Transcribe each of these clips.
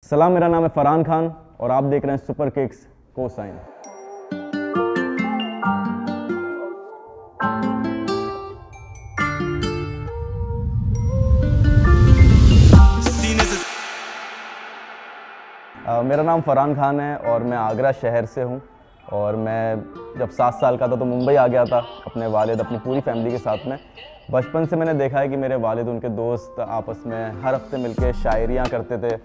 सलाम, मेरा नाम है फरहान खान और आप देख रहे हैं सुपर किक्स कोसाइन। मेरा नाम फरहान खान है और मैं आगरा शहर से हूँ। और मैं जब 7 साल का था तो मुंबई आ गया था अपने वालिद अपनी पूरी फैमिली के साथ में। बचपन से मैंने देखा है कि मेरे वालिद उनके दोस्त आपस में हर हफ्ते मिलके शायरियाँ करते थे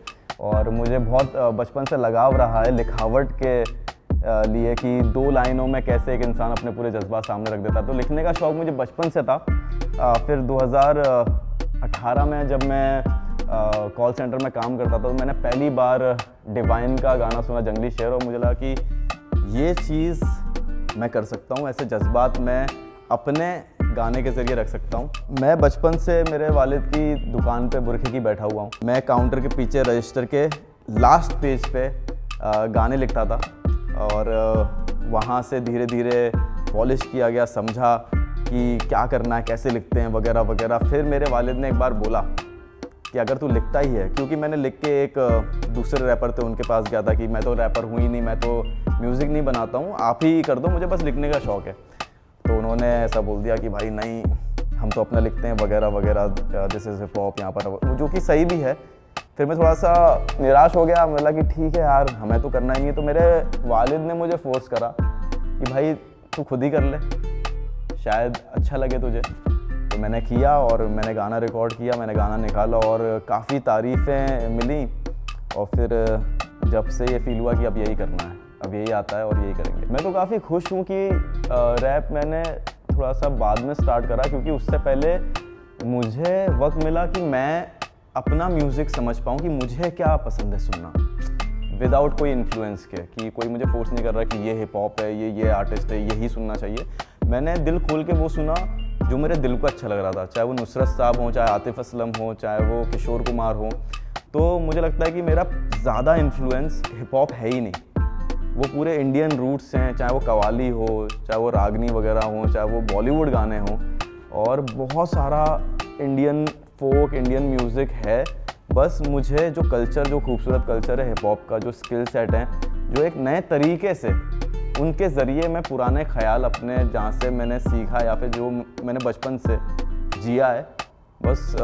और मुझे बहुत बचपन से लगाव रहा है लिखावट के लिए कि 2 लाइनों में कैसे एक इंसान अपने पूरे जज्बात सामने रख देता। तो लिखने का शौक़ मुझे बचपन से था। फिर 2018 में जब मैं कॉल सेंटर में काम करता था तो मैंने पहली बार डिवाइन का गाना सुना, जंगली शेर, और मुझे लगा कि ये चीज़ मैं कर सकता हूँ, ऐसे जज्बात मैं अपने गाने के ज़रिए रख सकता हूँ। मैं बचपन से मेरे वालिद की दुकान पे बुरखे की बैठा हुआ हूँ। मैं काउंटर के पीछे रजिस्टर के लास्ट पेज पे गाने लिखता था और वहाँ से धीरे धीरे पॉलिश किया गया, समझा कि क्या करना है, कैसे लिखते हैं वगैरह वगैरह। फिर मेरे वालिद ने एक बार बोला कि अगर तू लिखता ही है, क्योंकि मैंने लिख के एक दूसरे रैपर थे उनके पास गया था कि मैं तो रैपर हूँ ही नहीं, मैं तो म्यूज़िक नहीं बनाता हूँ, आप ही कर दो, मुझे बस लिखने का शौक़ है। तो उन्होंने ऐसा बोल दिया कि भाई नहीं, हम तो अपना लिखते हैं वगैरह वगैरह, दिस इज़ हिप हॉप यहाँ पर, जो कि सही भी है। फिर मैं थोड़ा सा निराश हो गया, बोला कि ठीक है यार, हमें तो करना ही नहीं है। तो मेरे वालिद ने मुझे फोर्स करा कि भाई तू खुद ही कर ले, शायद अच्छा लगे तुझे। तो मैंने किया और मैंने गाना रिकॉर्ड किया, मैंने गाना निकाला और काफ़ी तारीफ़ें मिली। और फिर जब से ये फील हुआ कि अब यही करना है, अब यही आता है और यही करेंगे। मैं तो काफ़ी खुश हूँ कि रैप मैंने थोड़ा सा बाद में स्टार्ट करा, क्योंकि उससे पहले मुझे वक्त मिला कि मैं अपना म्यूज़िक समझ पाऊँ कि मुझे क्या पसंद है सुनना, विदाउट कोई इन्फ्लुएंस के, कि कोई मुझे फोर्स नहीं कर रहा कि ये हिप हॉप है, ये आर्टिस्ट है, यही सुनना चाहिए। मैंने दिल खोल के वो सुना जो मेरे दिल को अच्छा लग रहा था, चाहे वो नुसरत साहब हों, चाहे आतिफ असलम हो, चाहे वो किशोर कुमार हो। तो मुझे लगता है कि मेरा ज़्यादा इन्फ्लुएंस हिप हॉप है ही नहीं, वो पूरे इंडियन रूट्स हैं, चाहे वो कवाली हो, चाहे वो रागनी वगैरह हो, चाहे वो बॉलीवुड गाने हों, और बहुत सारा इंडियन फोक, इंडियन म्यूज़िक है। बस मुझे जो कल्चर, जो खूबसूरत कल्चर है हिप हॉप का, जो स्किल सेट हैं, जो एक नए तरीके से उनके ज़रिए मैं पुराने ख़याल अपने जहाँ से मैंने सीखा या फिर जो मैंने बचपन से जिया है, बस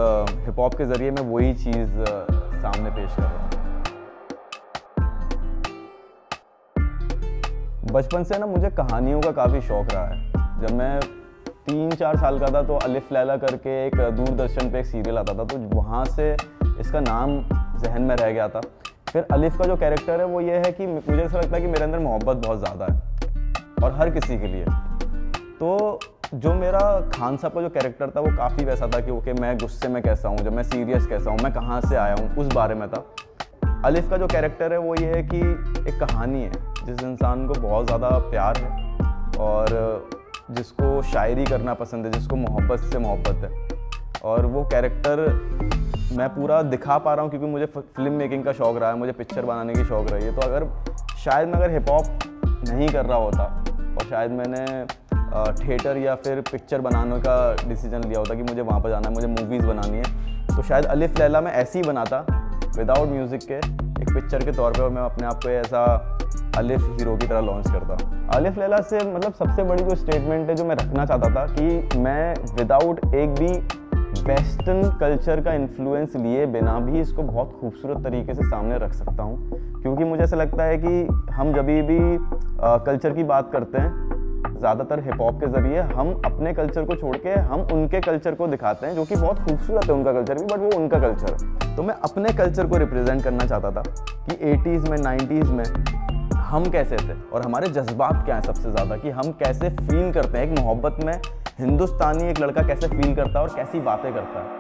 हिप हॉप के ज़रिए मैं वही चीज़ सामने पेश कर रहा हूँ। बचपन से ना मुझे कहानियों का काफ़ी शौक़ रहा है। जब मैं 3-4 साल का था तो अलिफ लैला करके एक दूरदर्शन पे एक सीरियल आता था, तो वहाँ से इसका नाम जहन में रह गया था। फिर अलिफ का जो कैरेक्टर है वो ये है कि मुझे ऐसा लगता है कि मेरे अंदर मोहब्बत बहुत ज़्यादा है और हर किसी के लिए। तो जो मेरा खान साहब का जो कैरेक्टर था वो काफ़ी वैसा था कि ओके, मैं गुस्से में कैसा हूँ, जब मैं सीरियस कैसा हूँ, मैं कहाँ से आया हूँ, उस बारे में था। अलिफ का जो कैरेक्टर है वो ये है कि एक कहानी है, जिस इंसान को बहुत ज़्यादा प्यार है और जिसको शायरी करना पसंद है, जिसको मोहब्बत से मोहब्बत है, और वो कैरेक्टर मैं पूरा दिखा पा रहा हूँ क्योंकि मुझे फिल्म मेकिंग का शौक़ रहा है, मुझे पिक्चर बनाने की शौक़ रही है। तो अगर शायद मैं अगर हिप हॉप नहीं कर रहा होता और शायद मैंने थिएटर या फिर पिक्चर बनाने का डिसीजन लिया होता कि मुझे वहाँ पर जाना है, मुझे मूवीज़ बनानी है, तो शायद अलिफ लैला मैं ऐसे ही बनाता विदाउट म्यूज़िक के, एक पिक्चर के तौर पे, और मैं अपने आप को ऐसा अलिफ हीरो की तरह लॉन्च करता। अलिफ लैला से मतलब सबसे बड़ी जो स्टेटमेंट है जो मैं रखना चाहता था कि मैं विदाउट एक भी वेस्टर्न कल्चर का इन्फ्लुएंस लिए बिना भी इसको बहुत खूबसूरत तरीके से सामने रख सकता हूँ। क्योंकि मुझे ऐसा लगता है कि हम जब भी कल्चर की बात करते हैं, ज़्यादातर हिप हॉप के ज़रिए हम अपने कल्चर को छोड़ के हम उनके कल्चर को दिखाते हैं, जो कि बहुत खूबसूरत है उनका कल्चर भी, बट वो उनका कल्चर है। तो मैं अपने कल्चर को रिप्रेजेंट करना चाहता था कि 80s में 90s में हम कैसे थे और हमारे जज्बात क्या हैं सबसे ज़्यादा, कि हम कैसे फील करते हैं एक मोहब्बत में, हिंदुस्तानी एक लड़का कैसे फील करता है और कैसी बातें करता है।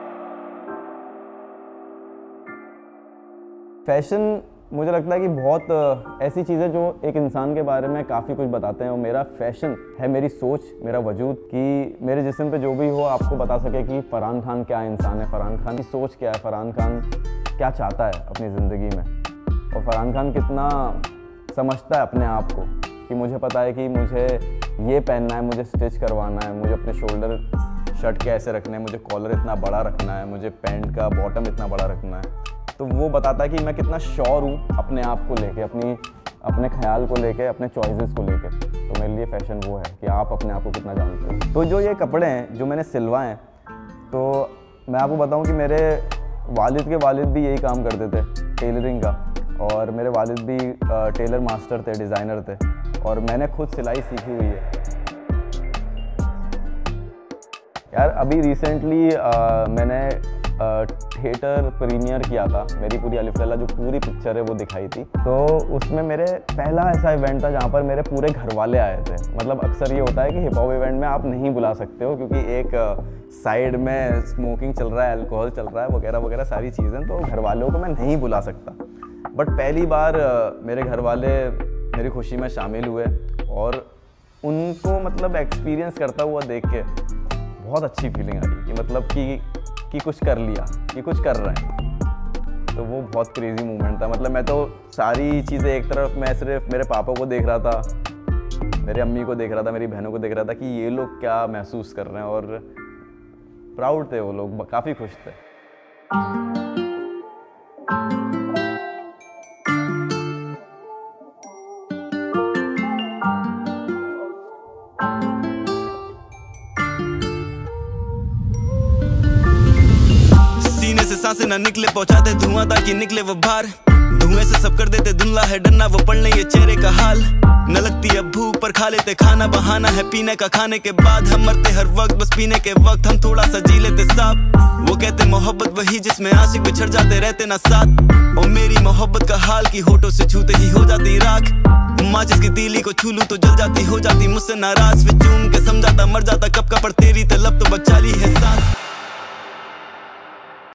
फैशन मुझे लगता है कि बहुत ऐसी चीज़ें जो एक इंसान के बारे में काफ़ी कुछ बताते हैं, और मेरा फैशन है मेरी सोच, मेरा वजूद, कि मेरे जिस्म पे जो भी हो आपको बता सके कि फरहान खान क्या इंसान है, फरहान खान की सोच क्या है, फरहान खान क्या चाहता है अपनी ज़िंदगी में, और फरहान खान कितना समझता है अपने आप को, कि मुझे पता है कि मुझे ये पहनना है, मुझे स्टिच करवाना है, मुझे अपने शोल्डर शर्ट कैसे रखने हैं, मुझे कॉलर इतना बड़ा रखना है, मुझे पैंट का बॉटम इतना बड़ा रखना है। तो वो बताता है कि मैं कितना श्योर हूँ अपने आप को लेके, अपने ख्याल को लेके, अपने चॉइसेस को लेके। तो मेरे लिए फैशन वो है कि आप अपने आप को कितना जानते हो। तो जो ये कपड़े हैं जो मैंने सिलवाए हैं, तो मैं आपको बताऊं कि मेरे वालिद के वालिद भी यही काम करते थे, टेलरिंग का, और मेरे वालिद भी टेलर मास्टर थे, डिज़ाइनर थे, और मैंने खुद सिलाई सीखी हुई है। यार अभी रिसेंटली मैंने थिएटर प्रीमियर किया था, मेरी पूरी अलिफ लैला जो पूरी पिक्चर है वो दिखाई थी। तो उसमें मेरे पहला ऐसा इवेंट था जहाँ पर मेरे पूरे घर वाले आए थे। मतलब अक्सर ये होता है कि हिप हॉप इवेंट में आप नहीं बुला सकते हो क्योंकि एक साइड में स्मोकिंग चल रहा है, अल्कोहल चल रहा है, वगैरह वगैरह सारी चीज़ें, तो घर वालों को मैं नहीं बुला सकता। बट पहली बार मेरे घर वाले मेरी खुशी में शामिल हुए और उनको मतलब एक्सपीरियंस करता हुआ देख के बहुत अच्छी फीलिंग आई कि मतलब कि कुछ कर लिया, कि कुछ कर रहे हैं। तो वो बहुत क्रेजी मोमेंट था। मतलब मैं तो सारी चीज़ें एक तरफ, मैं सिर्फ मेरे पापा को देख रहा था, मेरे अम्मी को देख रहा था, मेरी बहनों को देख रहा था कि ये लोग क्या महसूस कर रहे हैं, और प्राउड थे वो लोग, काफ़ी खुश थे। से सांसें ना निकले, पहुंचाते धुआं ताकि निकले वो बाहर। धुएं से सब कर देते धुंधला है डरना, वो पढ़ ले ये चेहरे का हाल। न लगती अब भूख पर खा लेते खाना, बहाना है पीने का, खाने के बाद हम मरते हर वक्त, बस पीने के वक्त हम थोड़ा सा जी लेते साफ। वो कहते मोहब्बत वही जिसमें आशिक बिछड़ जाते रहते ना साथ। ओ मेरी मोहब्बत का हाल की होठों से छूते ही हो जाती राख। माचिस की तीली को छू लूं तो जल जाती, हो जाती मुझसे नाराज। फिर चूम के समझाता मर जाता कब का, पर तेरी तलब तो बचा ली है सांस।